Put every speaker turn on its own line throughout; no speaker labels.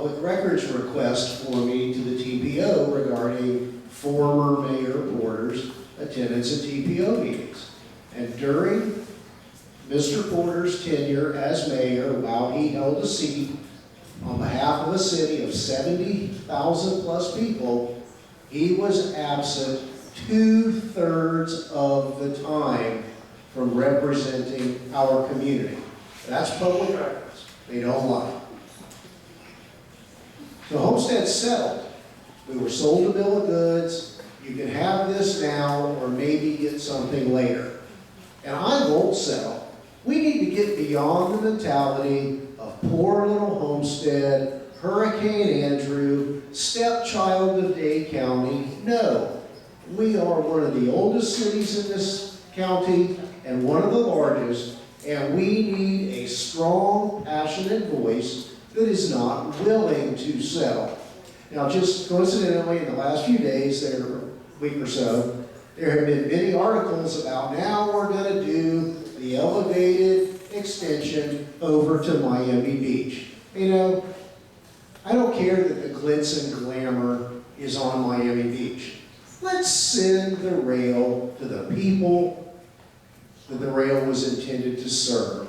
public records request for me to the TPO regarding former Mayor Porter's attendance at TPO meetings. And during Mr. Porter's tenure as mayor, while he held a seat on behalf of a city of 70,000 plus people, he was absent 2/3 of the time from representing our community. That's public records. They don't lie. So Homestead settled. We were sold a bill of goods. You can have this now or maybe get something later. And I won't settle. We need to get beyond the mentality of poor little Homestead, Hurricane Andrew, stepchild of Dade County. No, we are one of the oldest cities in this county and one of the largest, and we need a strong, passionate voice that is not willing to settle. Now, just coincidentally, in the last few days, week or so, there have been many articles about now we're going to do the elevated extension over to Miami Beach. You know, I don't care that the glitz and glamour is on Miami Beach. Let's send the rail to the people that the rail was intended to serve.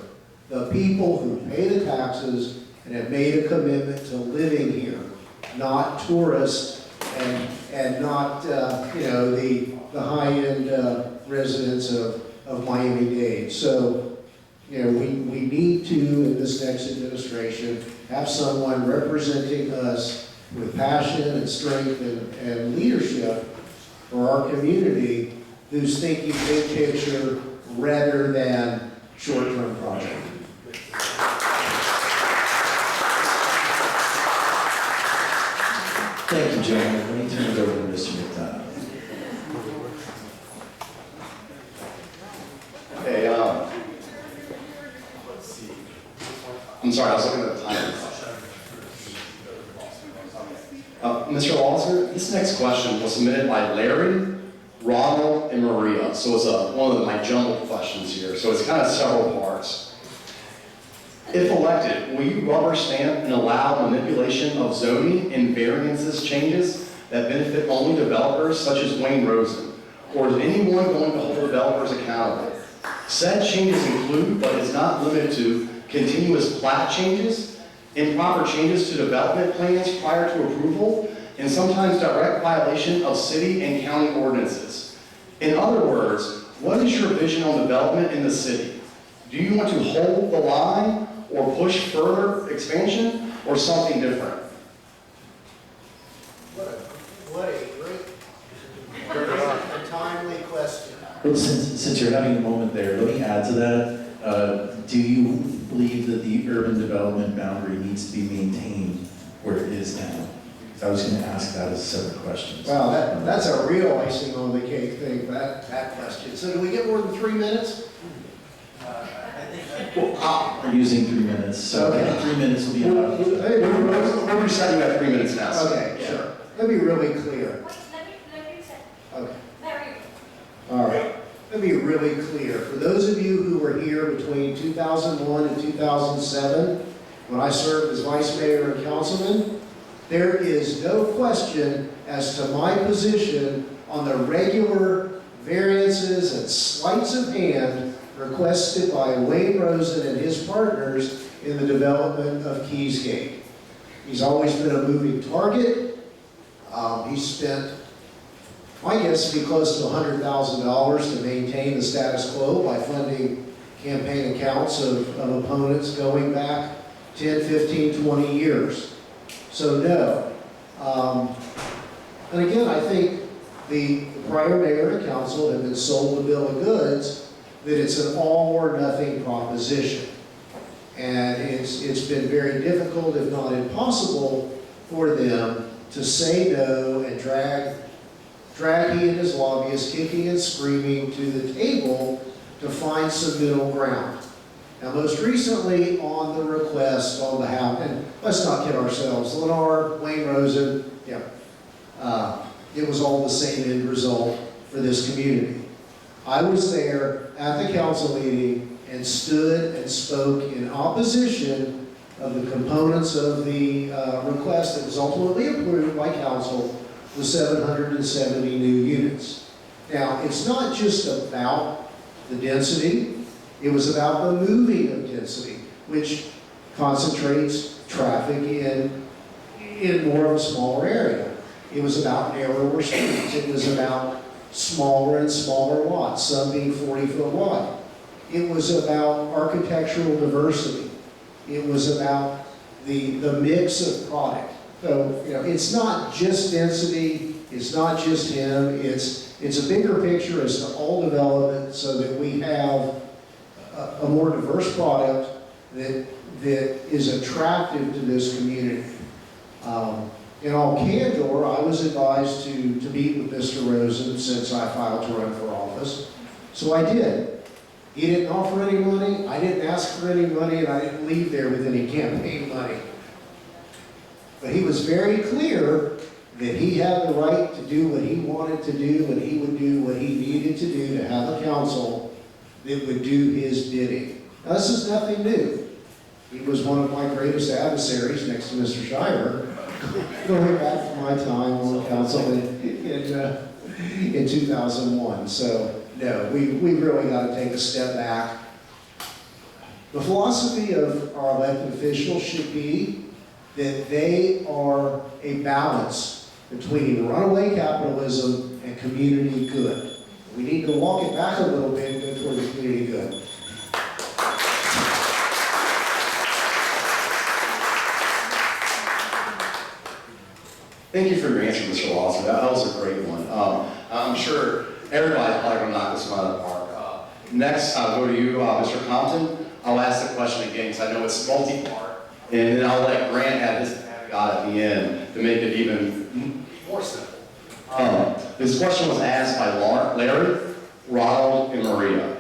The people who pay the taxes and have made a commitment to living here, not tourists and not, the high-end residents of Miami-Dade. So, we need to, in this next administration, have someone representing us with passion and strength and leadership for our community who's thinking big picture rather than short-term project.
Thank you, gentlemen. Let me turn it over to Mr. McDonough.
Hey, let's see. I'm sorry, I was looking at the time. Mr. Walter, this next question was submitted by Larry, Ronald, and Maria. So it's one of my jumbled questions here. So it's kind of several parts. If elected, will you rubber stamp and allow manipulation of zoning and variances changes that benefit only developers such as Wayne Rosen? Or is anyone going to hold developers accountable? Said changes include, but is not limited to, continuous plat changes, improper changes to development plans prior to approval, and sometimes direct violation of city and county ordinances. In other words, what is your vision on development in the city? Do you want to hold the line or push further expansion or something different?
What a great and timely question.
Well, since you're having a moment there, let me add to that. Do you believe that the urban development boundary needs to be maintained where it is now? I was going to ask that as a separate question.
Well, that's a real icing on the cake thing, that question. So do we get more than 3 minutes?
We're using 3 minutes, so
Okay.
3 minutes will be enough.
We're resetting at 3 minutes now. So.
Okay, sure. Let me really clear.
Let me check.
Okay.
There you
All right. Let me be really clear. For those of you who were here between 2001 and 2007, when I served as vice mayor and councilman, there is no question as to my position on the regular variances and sleights of hand requested by Wayne Rosen and his partners in the development of Keys Gate. He's always been a moving target. He spent, my guess, to be close to $100,000 to maintain the status quo by funding campaign accounts of opponents going back 10, 15, 20 years. So no. And again, I think the prior mayor and council have been sold a bill of goods that it's an all or nothing proposition. And it's been very difficult, if not impossible, for them to say no and drag he and his lobbyists kicking and screaming to the table to find some middle ground. Now, most recently on the request on behalf, and let's not kid ourselves, Lennar, Wayne Rosen, it was all the same end result for this community. I was there at the council meeting and stood and spoke in opposition of the components of the request that was ultimately approved by council was 770 new units. Now, it's not just about the density, it was about the moving of density, which concentrates traffic in more of a smaller area. It was about narrower streets. It was about smaller and smaller lots, some being 40-foot wide. It was about architectural diversity. It was about the mix of product. So, you know, it's not just density, it's not just him, it's a bigger picture as to all development so that we have a more diverse product that is attractive to this community. In all candor, I was advised to meet with Mr. Rosen since I filed to run for office, so I did. He didn't offer any money, I didn't ask for any money, and I didn't leave there with any campaign money. But he was very clear that he had the right to do what he wanted to do, and he would do what he needed to do to have a council that would do his bidding. Now, this is nothing new. He was one of my greatest adversaries next to Mr. Shiver, going back to my time on the council in 2001. So, no, we really got to take a step back. The philosophy of our elected officials should be that they are a balance between runaway capitalism and community good. We need to walk it back a little bit and go toward the community good.
Thank you for your answer, Mr. Lawson. That was a great one. I'm sure everybody's probably going to knock this one out of the park. Next, I'll go to you, Mr. Compton. I'll ask the question again because I know it's multi-part, and then I'll let Grant have his caveat at the end to make it even more simple. This question was asked by Larry, Ronald, and Maria.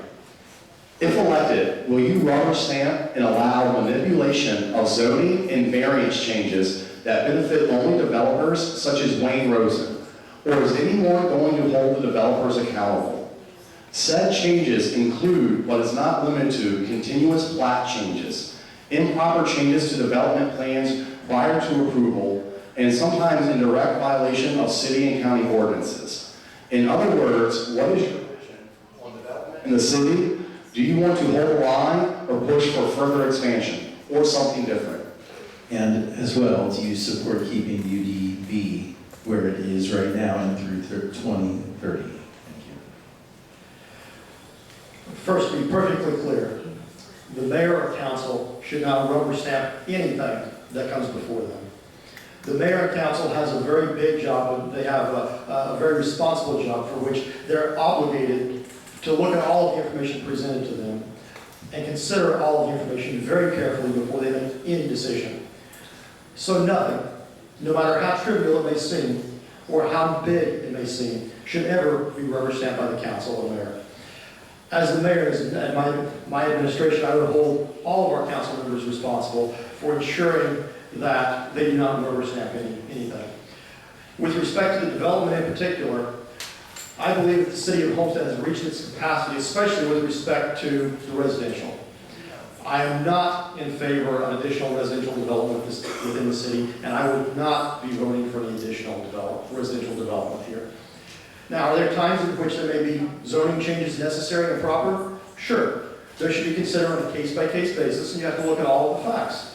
If elected, will you rubber stamp and allow manipulation of zoning and variance changes that benefit only developers such as Wayne Rosen? Or is anyone going to hold the developers accountable? Said changes include, but is not limited to, continuous plat changes, improper changes to development plans prior to approval, and sometimes in direct violation of city and county ordinances. In other words, what is your vision on development in the city? Do you want to hold the line or push for further expansion or something different?
And as well, do you support keeping UDV where it is right now and through 2030? Thank you.
First, to be perfectly clear, the mayor or council should not rubber stamp anything that comes before them. The mayor and council has a very big job, they have a very responsible job for which they're obligated to look at all of the information presented to them and consider all of the information very carefully before they make any decision. So nothing, no matter how trivial it may seem or how big it may seem, should ever be rubber stamped by the council or mayor. As the mayor and my administration, I would hold all of our council members responsible for ensuring that they do not rubber stamp anything. With respect to the development in particular, I believe that the city of Homestead has reached its capacity, especially with respect to the residential. I am not in favor of additional residential development within the city, and I would not be voting for any additional residential development here. Now, are there times in which there may be zoning changes necessary and proper? Sure. Those should be considered on a case-by-case basis, and you have to look at all of the facts.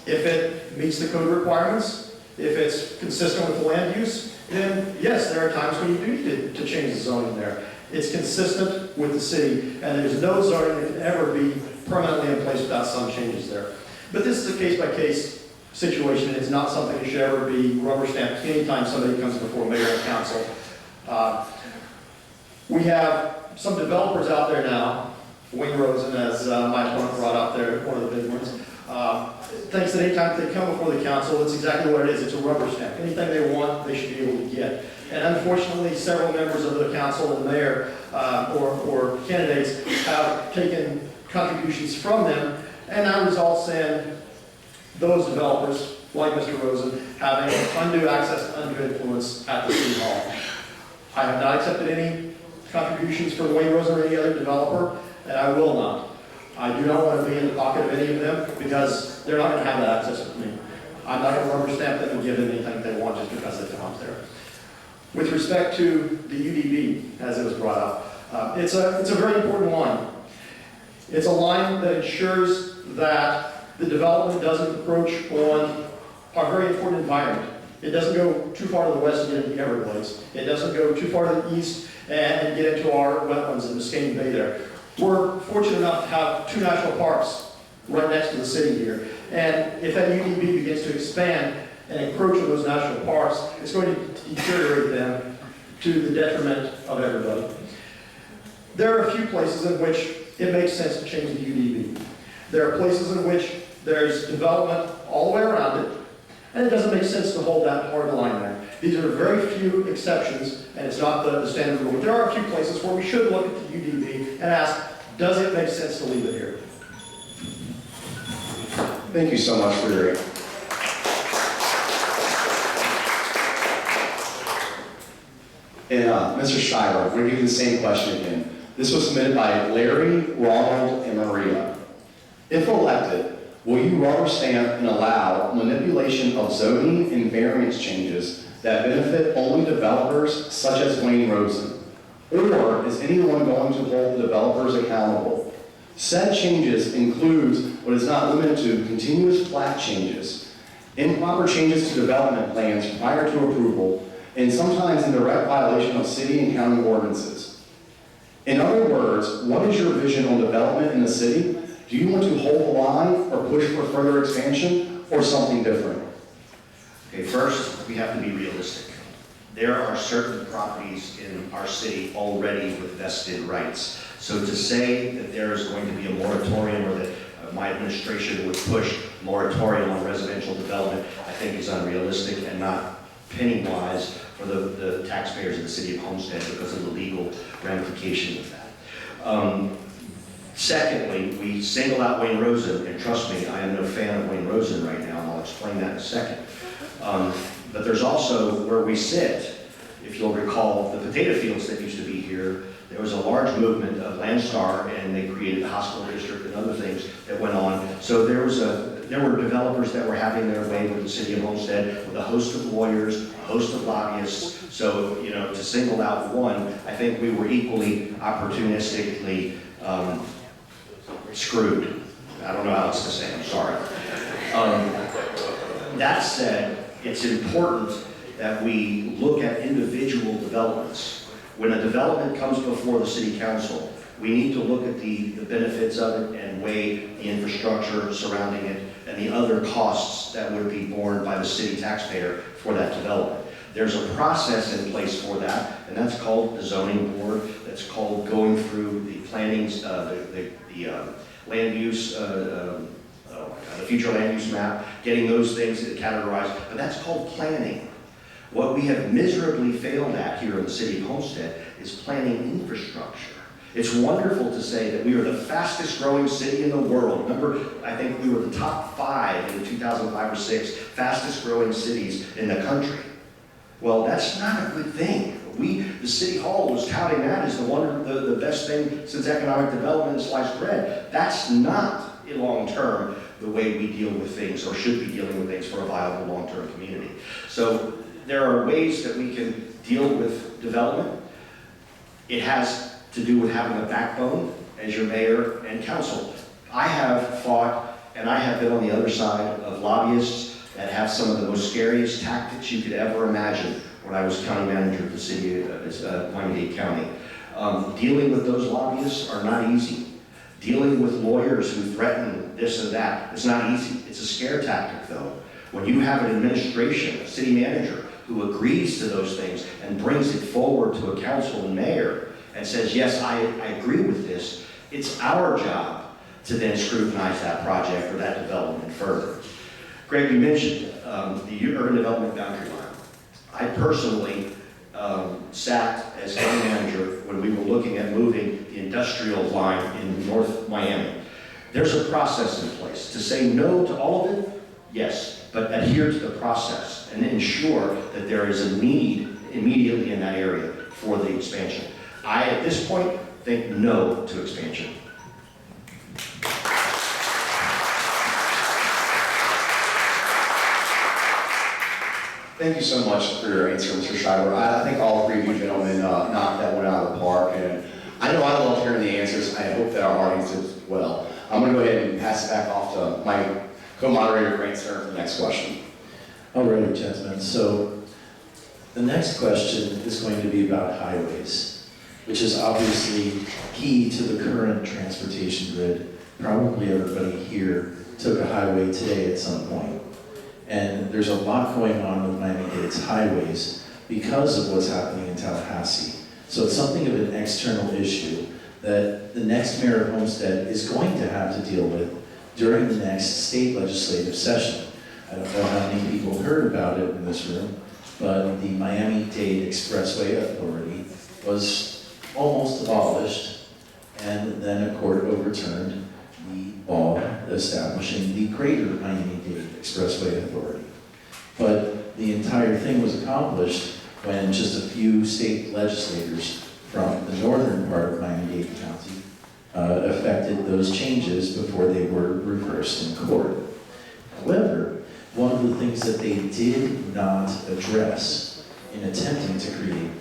If it meets the code requirements, if it's consistent with the land use, then yes, there are times when you do need to change the zoning there. It's consistent with the city, and there's no zoning that can ever be permanently in place without some changes there. But this is a case-by-case situation, and it's not something that should ever be rubber stamped anytime somebody comes before mayor and council. We have some developers out there now, Wayne Rosen, as my opponent brought up there, one of the big ones, thinks that anytime they come before the council, that's exactly what it is. It's a rubber stamp. Anything they want, they should be able to get. And unfortunately, several members of the council and the mayor or candidates have taken contributions from them, and that results in those developers, like Mr. Rosen, having undue access, undue influence at the city hall. I have not accepted any contributions from Wayne Rosen or any other developer, and I will not. I do not want to be in the pocket of any of them because they're not going to have that access with me. I'm not going to rubber stamp them and give them anything they want just because they come up there. With respect to the UDB, as it was brought up, it's a very important line. It's a line that ensures that the development doesn't encroach on our very important environment. It doesn't go too far to the west and get into the Everglades. It doesn't go too far to the east and get into our wetlands in Biscayne Bay there. We're fortunate enough to have 2 national parks right next to the city here. And if that UDB begins to expand and encroach on those national parks, it's going to deteriorate them to the detriment of everybody. There are a few places in which it makes sense to change the UDB. There are places in which there's development all the way around it, and it doesn't make sense to hold that hard line there. These are very few exceptions, and it's not the standard rule. But there are a few places where we should look at the UDB and ask, does it make sense to leave it here?
Thank you so much for your. And Mr. Schreiber, we're going to give you the same question again. This was submitted by Larry, Ronald, and Maria. If elected, will you rubber stamp and allow manipulation of zoning and variance changes that benefit only developers such as Wayne Rosen? Or is anyone going to hold the developers accountable? Said changes includes, but is not limited to, continuous plat changes, improper changes to development plans prior to approval, and sometimes in direct violation of city and county ordinances. In other words, what is your vision on development in the city? Do you want to hold the line or push for further expansion or something different?
Okay, first, we have to be realistic. There are certain properties in our city already with vested rights. So to say that there is going to be a moratorium or that my administration would push moratorium on residential development, I think is unrealistic and not penny-wise for the taxpayers of the city of Homestead because of the legal ramifications of that. Secondly, we single out Wayne Rosen, and trust me, I am no fan of Wayne Rosen right now, and I'll explain that in a second. But there's also where we sit. If you'll recall, the potato fields that used to be here, there was a large movement of Landstar, and they created the hospital district and other things that went on. So there were developers that were having their way with the city of Homestead, with a host of lawyers, a host of lobbyists. So, you know, to single out one, I think we were equally opportunistically screwed. I don't know how else to say, I'm sorry. That said, it's important that we look at individual developments. When a development comes before the city council, we need to look at the benefits of it and weigh the infrastructure surrounding it and the other costs that would be borne by the city taxpayer for that development. There's a process in place for that, and that's called the zoning board. That's called going through the plannings, the land use, the future land use map, getting those things categorized, but that's called planning. What we have miserably failed at here in the city of Homestead is planning infrastructure. It's wonderful to say that we are the fastest growing city in the world. Remember, I think we were the top 5 in 2005 or 6 fastest growing cities in the country. Well, that's not a good thing. The City Hall was touting that as the best thing since economic development and sliced bread. That's not, long-term, the way we deal with things or should be dealing with things for a viable long-term community. So there are ways that we can deal with development. It has to do with having a backbone as your mayor and council. I have fought, and I have been on the other side of lobbyists that have some of the most scariest tactics you could ever imagine when I was county manager of the city of Miami-Dade County. Dealing with those lobbyists are not easy. Dealing with lawyers who threaten this or that is not easy. It's a scare tactic, though. When you have an administration, a city manager, who agrees to those things and brings it forward to a council and mayor and says, yes, I agree with this, it's our job to then scrutinize that project or that development further. Greg, you mentioned the urban development boundary line. I personally sat as county manager when we were looking at moving the industrial line in North Miami. There's a process in place. To say no to all of it, yes, but adhere to the process and ensure that there is a need immediately in that area for the expansion. I, at this point, think no to expansion.
Thank you so much for your answer, Mr. Schreiber. I think all three of you gentlemen knocked that one out of the park, and I know I love hearing the answers. I hope that our audience does as well. I'm going to go ahead and pass it back off to my co-moderator, Grant Stern, for the next question.
All right, gentlemen, so the next question is going to be about highways, which is obviously key to the current transportation grid. Probably everybody here took a highway today at some point. And there's a lot going on with Miami-Dade's highways because of what's happening in Tallahassee. So it's something of an external issue that the next mayor of Homestead is going to have to deal with during the next state legislative session. I don't know how many people heard about it in this room, but the Miami-Dade Expressway Authority was almost abolished, and then a court overturned the law establishing the Greater Miami-Dade Expressway Authority. But the entire thing was accomplished when just a few state legislators from the northern part of Miami-Dade County effected those changes before they were reversed in court. However, one of the things that they did not address in attempting to create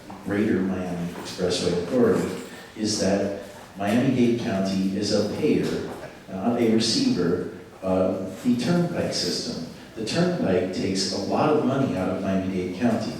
the Greater Miami Expressway Authority is that Miami-Dade County is a payer, not a receiver, of the turnpike system. The turnpike takes a lot of money out of Miami-Dade County.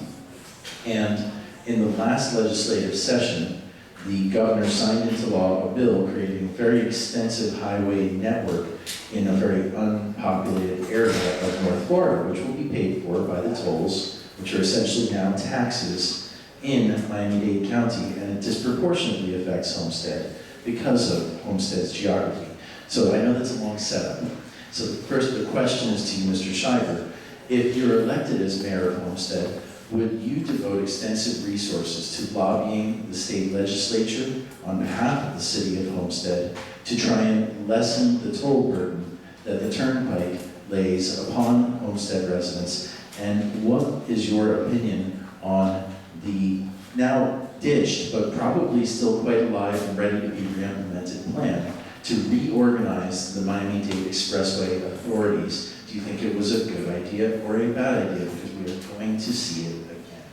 And in the last legislative session, the governor signed into law a bill creating a very extensive highway network in a very unpopulated area of North Florida, which will be paid for by the tolls, which are essentially now taxes in Miami-Dade County, and it disproportionately affects Homestead because of Homestead's geography. So I know that's a long setup. So first, the question is to you, Mr. Schreiber. If you're elected as mayor of Homestead, would you devote extensive resources to lobbying the state legislature on behalf of the city of Homestead to try and lessen the toll burden that the turnpike lays upon Homestead residents? And what is your opinion on the now ditched, but probably still quite alive and ready to be re-implemented plan to reorganize the Miami-Dade Expressway authorities? Do you think it was a good idea or a bad idea? Because we are going to see it again.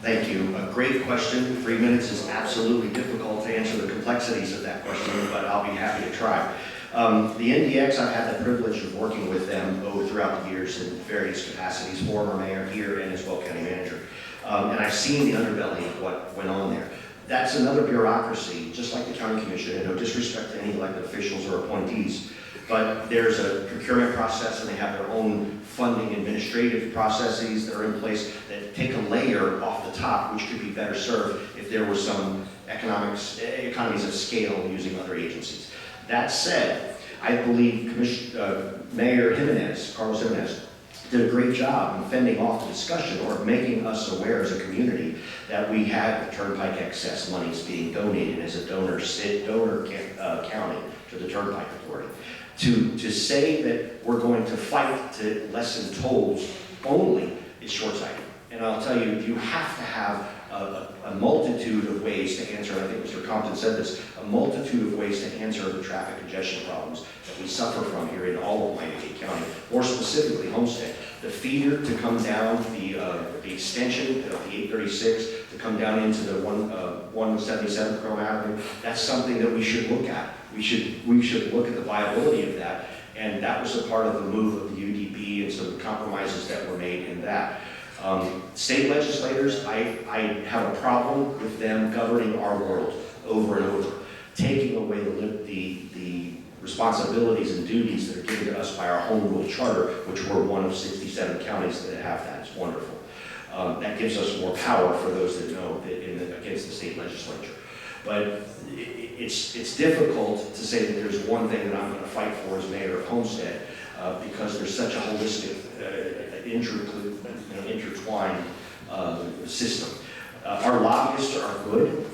Thank you. A great question. 3 minutes is absolutely difficult to answer the complexities of that question, but I'll be happy to try. The NDX, I've had the privilege of working with them throughout the years in various capacities, former mayor here and as well county manager. And I've seen the underbelly of what went on there. That's another bureaucracy, just like the county commission, and no disrespect to any elected officials or appointees, but there's a procurement process and they have their own funding administrative processes that are in place that take a layer off the top, which could be better served if there was some economies of scale using other agencies. That said, I believe Mayor Jimenez, Carlos Jimenez, did a great job in fending off the discussion or making us aware as a community that we had the turnpike excess monies being donated as a donor county to the Turnpike Authority. To say that we're going to fight to lessen tolls only is short-sighted. And I'll tell you, you have to have a multitude of ways to answer, and I think Mr. Compton said this, a multitude of ways to answer the traffic congestion problems that we suffer from here in all of Miami-Dade County, more specifically Homestead. The feeder to come down, the extension of the 836 to come down into the 177 Chrome Avenue, that's something that we should look at. We should look at the viability of that, and that was a part of the move of the UDB and some of the compromises that were made in that. State legislators, I have a problem with them governing our world over and over, taking away the responsibilities and duties that are given to us by our home rule charter, which we're one of 67 counties that have that. It's wonderful. That gives us more power for those that know against the state legislature. But it's difficult to say that there's one thing that I'm going to fight for as mayor of Homestead because there's such a holistic, intertwined system. Our lobbyists are good,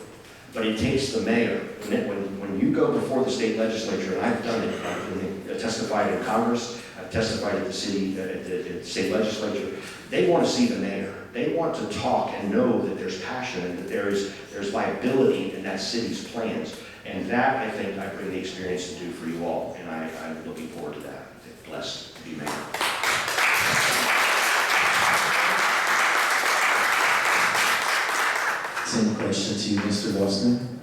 but it takes the mayor. When you go before the state legislature, and I've done it, I've testified in Congress, I've testified at the state legislature, they want to see the mayor. They want to talk and know that there's passion and that there's viability in that city's plans. And that, I think, I bring the experience to do for you all, and I'm looking forward to that. I'm blessed to be mayor.
Same question to you, Mr. Westman.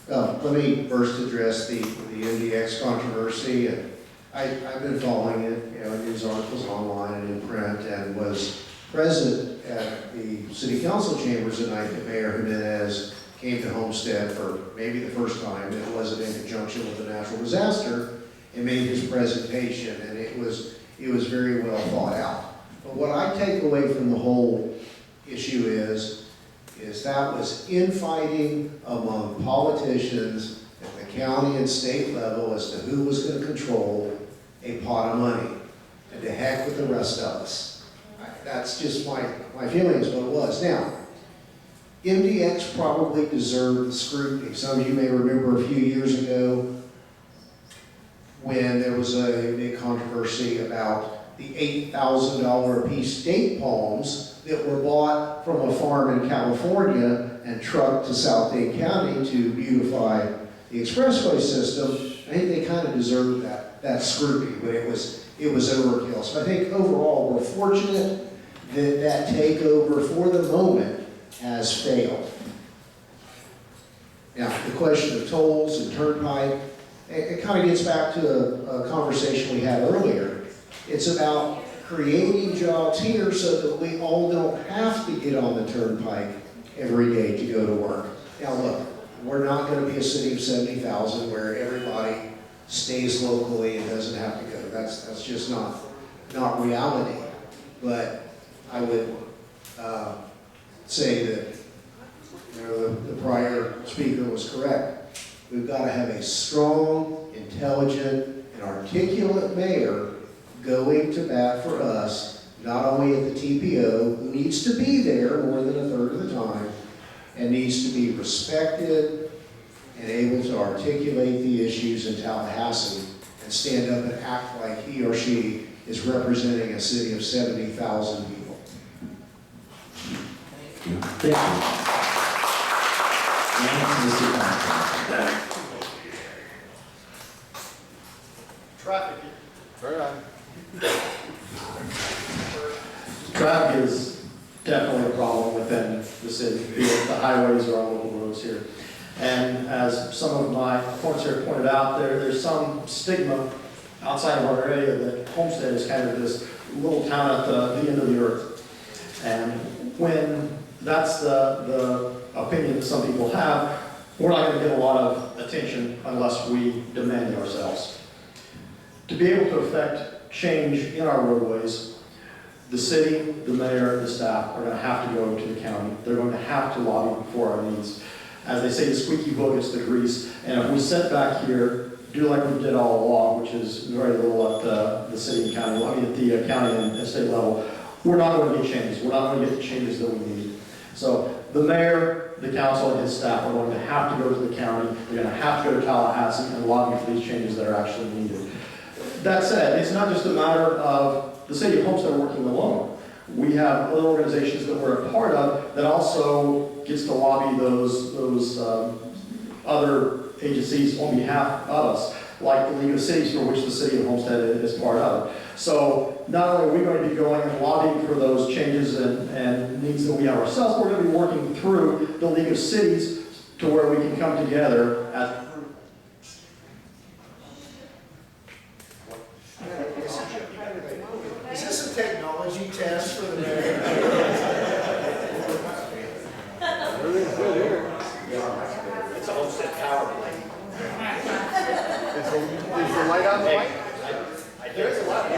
Let me first address the MDX controversy. And I've been following it, news articles online and in print, and was present at the city council chambers the night that Mayor Jimenez came to Homestead for maybe the first time. It wasn't in conjunction with a natural disaster, and made his presentation, and it was very well thought out. But what I take away from the whole issue is that was infighting among politicians at the county and state level as to who was going to control a pot of money. And to heck with the rest of us. That's just my feelings what it was. Now, MDX probably deserved the scrutiny. Some of you may remember a few years ago when there was a big controversy about the $8,000 a piece date palms that were bought from a farm in California and trucked to South Dade County to beautify the expressway system. I think they kind of deserved that scrutiny, but it was overkill. So I think overall we're fortunate that takeover for the moment has failed. Now, the question of tolls and turnpike, it kind of gets back to a conversation we had earlier. It's about creating jobs here so that we all don't have to get on the turnpike every day to go to work. Now look, we're not going to be a city of 70,000 where everybody stays locally and doesn't have to go. That's just not reality. But I would say that the prior speaker was correct. We've got to have a strong, intelligent, and articulate mayor going to bat for us, not only at the TPO, who needs to be there more than a third of the time, and needs to be respected and able to articulate the issues in Tallahassee and stand up and act like he or she is representing a city of 70,000 people.
Thank you. Mr. Conklin.
Traffic. Traffic is definitely a problem within the city, be it the highways or our local roads here. And as some of my opponents here pointed out, there's some stigma outside of our area that Homestead is kind of this little town at the end of the earth. And when that's the opinion that some people have, we're not going to get a lot of attention unless we demand it ourselves. To be able to affect change in our roadways, the city, the mayor, the staff are going to have to go to the county. They're going to have to lobby for our needs. As they say, the squeaky wheel gets the grease. And if we sit back here, do like we did all along, which is very little at the city and county, at the county and state level, we're not going to get changes. We're not going to get the changes that we need. So the mayor, the council, and his staff are going to have to go to the county. They're going to have to go to Tallahassee and lobby for these changes that are actually needed. That said, it's not just a matter of the city of Homestead working alone. We have other organizations that we're a part of that also gets to lobby those other agencies on behalf of us, like the League of Cities, for which the city of Homestead is part of. So not only are we going to be going and lobbying for those changes and needs that we have ourselves, we're going to be working through the League of Cities to where we can come together as
Is this a technology test for the mayor?
it's a Homestead power plant.
Is the light on the light?
There's a lot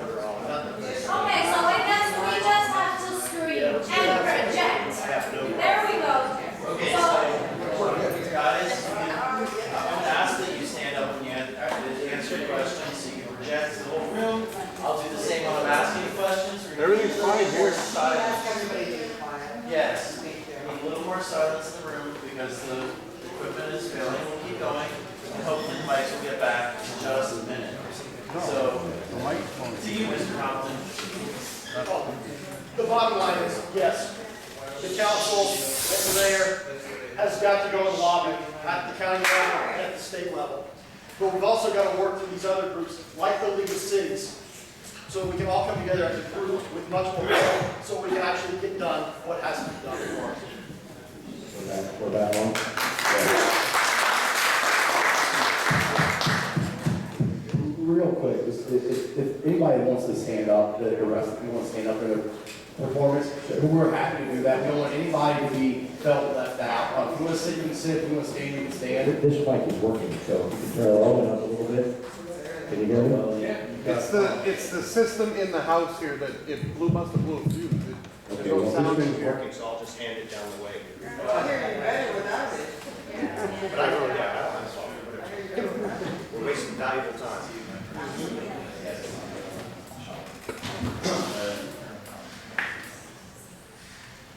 Okay, so I guess we just have to scream and project. There we go.
Okay,
So,
so, guys, I'm gonna ask that you stand up when you answer your questions so you can project to the whole room. I'll do the same when I'm asking you questions. We're gonna
Everything's
need a little
fine
more
here.
silence. Yes, we need a little more silence in the room because the equipment is failing. We'll keep going, and hopefully the mics will get back in just a minute. So,
The microphone.
to you, Mr. Compton.
The bottom line is, yes, the council, the mayor, has got to go in lobby at the county level and at the state level. But we've also got to work through these other groups, like the League of Cities, so we can all come together as a group with much more power, so we can actually get done what has to be done for us.
We're back on. Real quick, if anybody wants to stand up, the rest of you want to stand up for the performance, we're happy to do that. We don't want anybody to be felt left out. If you want to sit, you can sit. If you want to stand, you can stand.
This mic is working, so if you can turn it low enough a little bit. Can you hear me?
Yeah.
It's the system in the house here that it must have blew a fuse.
Okay,
You don't
well,
sound
this
in
is
here.
working, so I'll just hand it down the way.
Yeah.
But I wrote it down, whatever. We're wasting valuable time.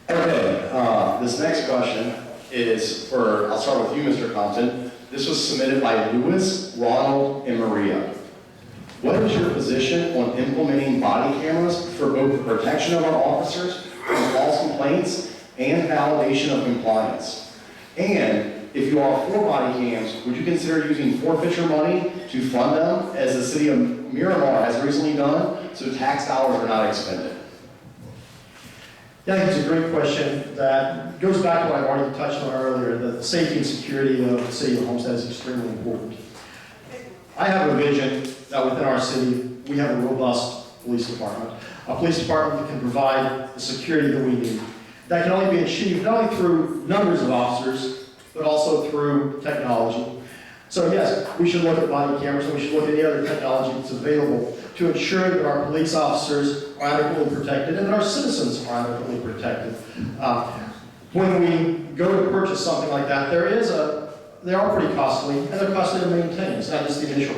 Okay, this next question is for, I'll start with you, Mr. Compton. This was submitted by Louis, Ronald, and Maria. What is your position on implementing body cameras for both the protection of our officers from false complaints and validation of compliance? And if you are for body cams, would you consider using forfeiture money to fund them, as the city of Miramar has recently done, so tax dollars are not expended?
Yeah, I think it's a great question that goes back to what I've already touched on earlier, that the safety and security of the city of Homestead is extremely important. I have a vision that within our city, we have a robust police department. A police department that can provide the security that we need. That can only be achieved not only through numbers of officers, but also through technology. So yes, we should look at body cameras, and we should look at any other technology that's available to ensure that our police officers are adequately protected and that our citizens are adequately protected. When we go to purchase something like that, they are pretty costly, and they're costly to maintain. It's not just the initial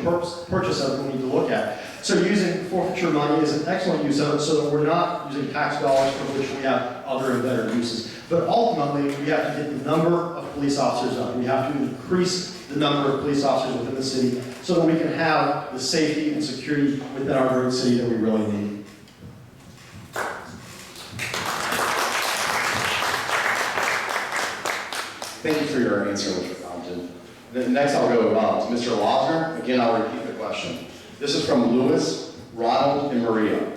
purchase of it we need to look at. So using forfeiture money is an excellent use of it, so that we're not using tax dollars for which we have other and better uses. But ultimately, we have to get the number of police officers up. We have to increase the number of police officers within the city so that we can have the safety and security within our great city that we really need.
Thank you for your answer, Mr. Compton. Next, I'll go to Mr. Losner. Again, I'll repeat the question. This is from Louis, Ronald, and Maria.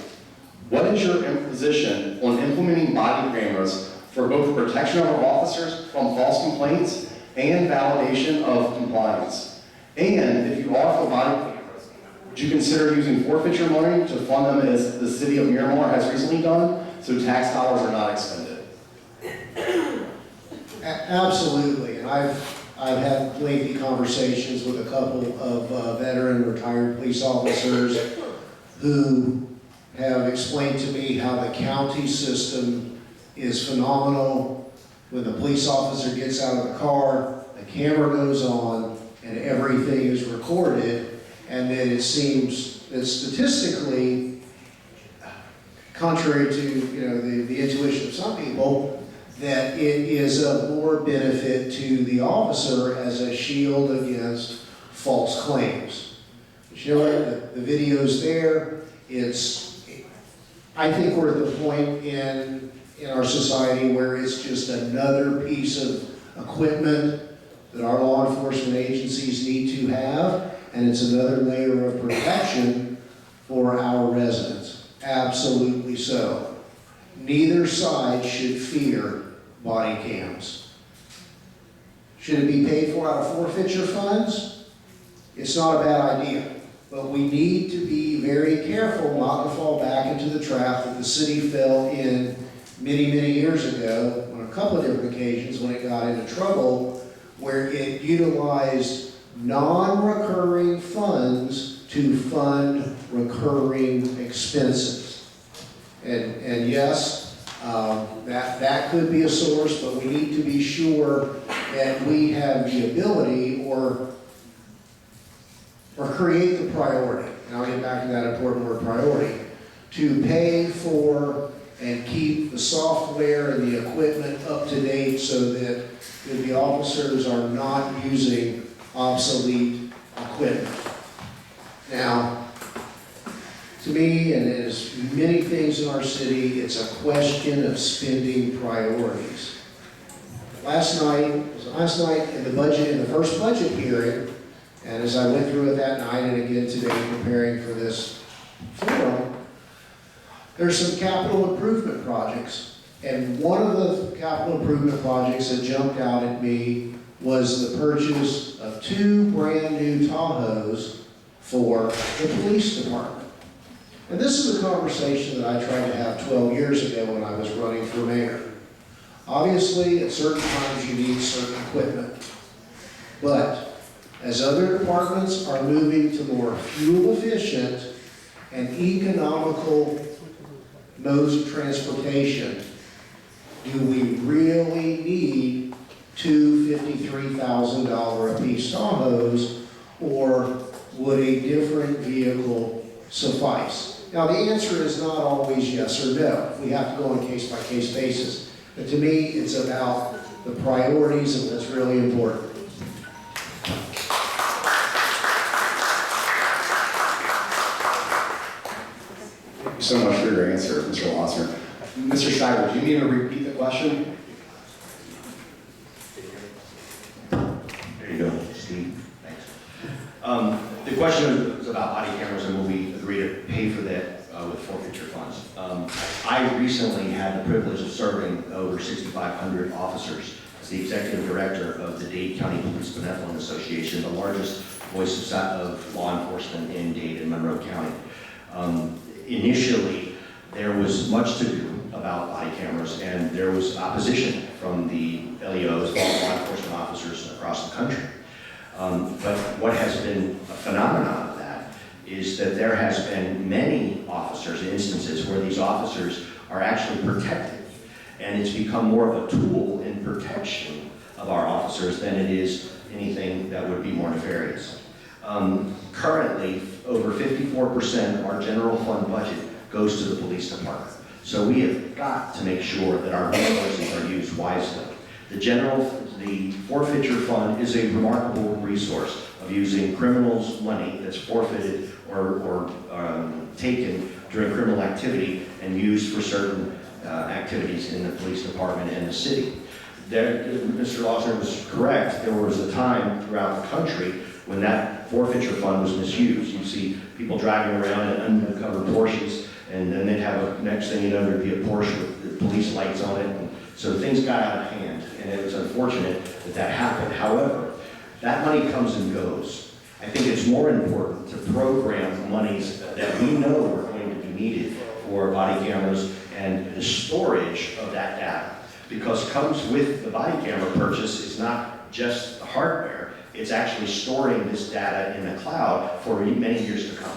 What is your position on implementing body cameras for both the protection of our officers from false complaints and validation of compliance? And if you are for body cameras, would you consider using forfeiture money to fund them, as the city of Miramar has recently done, so tax dollars are not expended?
Absolutely, and I've had lengthy conversations with a couple of veteran retired police officers who have explained to me how the county system is phenomenal. When the police officer gets out of the car, the camera goes on, and everything is recorded, and then it seems that statistically, contrary to the intuition of some people, that it is of more benefit to the officer as a shield against false claims. But you know what? The video's there. I think we're at the point in our society where it's just another piece of equipment that our law enforcement agencies need to have, and it's another layer of protection for our residents. Absolutely so. Neither side should fear body cams. Should it be paid for out of forfeiture funds? It's not a bad idea, but we need to be very careful not to fall back into the trap that the city fell in many, many years ago on a couple of different occasions when it got into trouble, where it utilized non-recurring funds to fund recurring expenses. And yes, that could be a source, but we need to be sure that we have the ability or create the priority, and I'll get back to that important word, priority, to pay for and keep the software and the equipment up to date so that the officers are not using obsolete equipment. Now, to me, and as many things in our city, it's a question of spending priorities. last night in the first budget hearing, and as I went through it that night and again today preparing for this forum, there's some capital improvement projects. And one of the capital improvement projects that jumped out at me was the purchase of 2 brand new Tahoes for the police department. And this is a conversation that I tried to have 12 years ago when I was running for mayor. Obviously, at certain times you need certain equipment. But as other departments are moving to more fuel efficient and economical modes of transportation, do we really need 2 $53,000 a piece Tahoes, or would a different vehicle suffice? Now, the answer is not always yes or no. We have to go on case-by-case basis. But to me, it's about the priorities and what's really important.
Thank you so much for your answer, Mr. Losser. Mr. Schreiber, do you need to repeat the question?
There you go, Steve. Thanks. The question was about body cameras and will we agree to pay for that with forfeiture funds. I recently had the privilege of serving over 6,500 officers as the executive director of the Dade County Police Benevolent Association, the largest voice of law enforcement in Dade and Monroe County. Initially, there was much to do about body cameras, and there was opposition from the LEOs, law enforcement officers across the country. But what has been a phenomenon of that is that there has been many instances where these officers are actually protected, and it's become more of a tool in protection of our officers than it is anything that would be more nefarious. Currently, over 54% of our general fund budget goes to the police department. So we have got to make sure that our resources are used wisely. The forfeiture fund is a remarkable resource of using criminals' money that's forfeited or taken during criminal activity and used for certain activities in the police department and the city. Mr. Lawson was correct. There was a time throughout the country when that forfeiture fund was misused. You see people driving around in uncovered Porsches, and then they'd have next thing you know, there'd be a Porsche with the police lights on it. And so things got out of hand, and it was unfortunate that that happened. However, that money comes and goes. I think it's more important to program monies that we know are going to be needed for body cameras and the storage of that data. Because comes with the body camera purchase is not just the hardware, it's actually storing this data in the cloud for many years to come.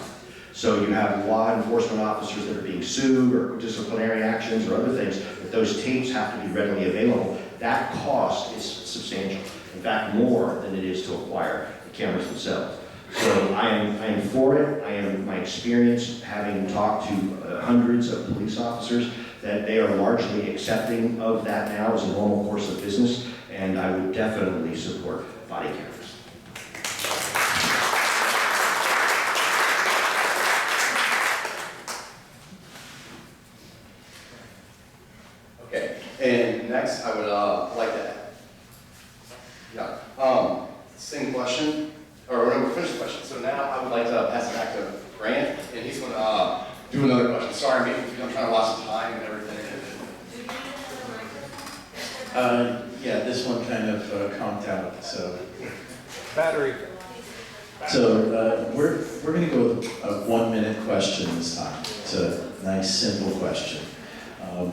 So you have law enforcement officers that are being sued or disciplinary actions or other things, that those tapes have to be readily available. That cost is substantial. In fact, more than it is to acquire the cameras themselves. So I am for it. My experience having talked to hundreds of police officers, that they are largely accepting of that now as a normal course of business, and I would definitely support body cameras.
Okay, and next I would like to, same question, or no, we're finished the question. So now I would like to pass it back to Grant, and he's going to do another question. Sorry, I'm trying to watch the time and everything.
Yeah, this one kind of conked out, so.
Battery.
So we're going to go with a 1-minute question this time. It's a nice, simple question.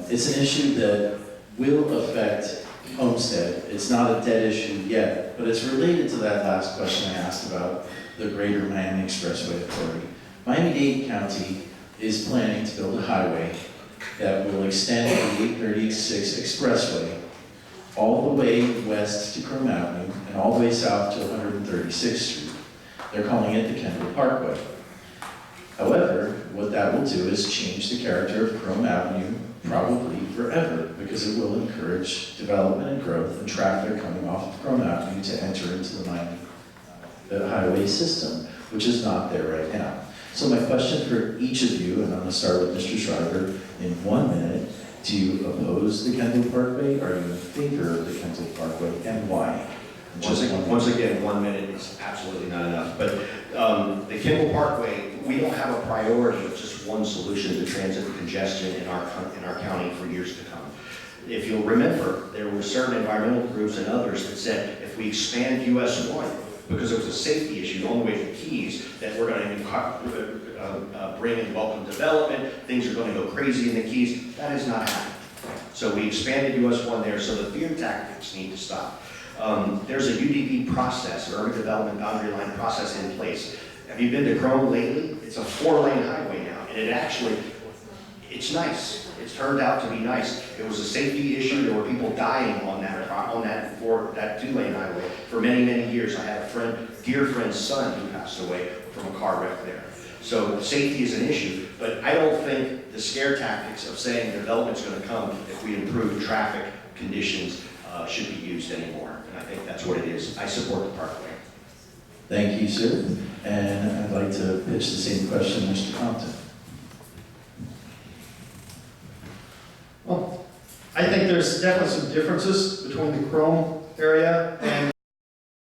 It's an issue that will affect Homestead. It's not a dead issue yet, but it's related to that last question I asked about the Greater Miami Expressway Authority. Miami-Dade County is planning to build a highway that will extend the 836 Expressway all the way west to Chrome Avenue and all the way south to 136th Street. They're calling it the Kendall Parkway. However, what that will do is change the character of Chrome Avenue probably forever, because it will encourage development and growth and traffic coming off of Chrome Avenue to enter into the Miami highway system, which is not there right now. So my question for each of you, and I'm going to start with Mr. Schreiber in 1 minute, Do you oppose the Kendall Parkway? Are you in favor of the Kendall Parkway, and why?
Once again, 1 minute is absolutely not enough, but the Kimball Parkway, we don't have a priority of just one solution to transit congestion in our county for years to come. If you'll remember, there were certain environmental groups and others that said if we expand US 1, because it was a safety issue on the way to the Keys, that we're going to bring in welcome development, things are going to go crazy in the Keys. That has not happened. So we expanded US 1 there, so the fear tactics need to stop. There's a UDB process, an urban development boundary line process in place. Have you been to Chrome lately? It's a 4-lane highway now, and it's nice. It's turned out to be nice. It was a safety issue. There were people dying on that 2-lane highway for many, many years. I had a dear friend's son who passed away from a car wreck there. So safety is an issue, but I don't think the scare tactics of saying development's going to come if we improve traffic conditions should be used anymore. And I think that's what it is. I support the Parkway.
Thank you, sir. And I'd like to pitch the same question, Mr. Compton.
Well, I think there's definitely some differences between the Chrome area and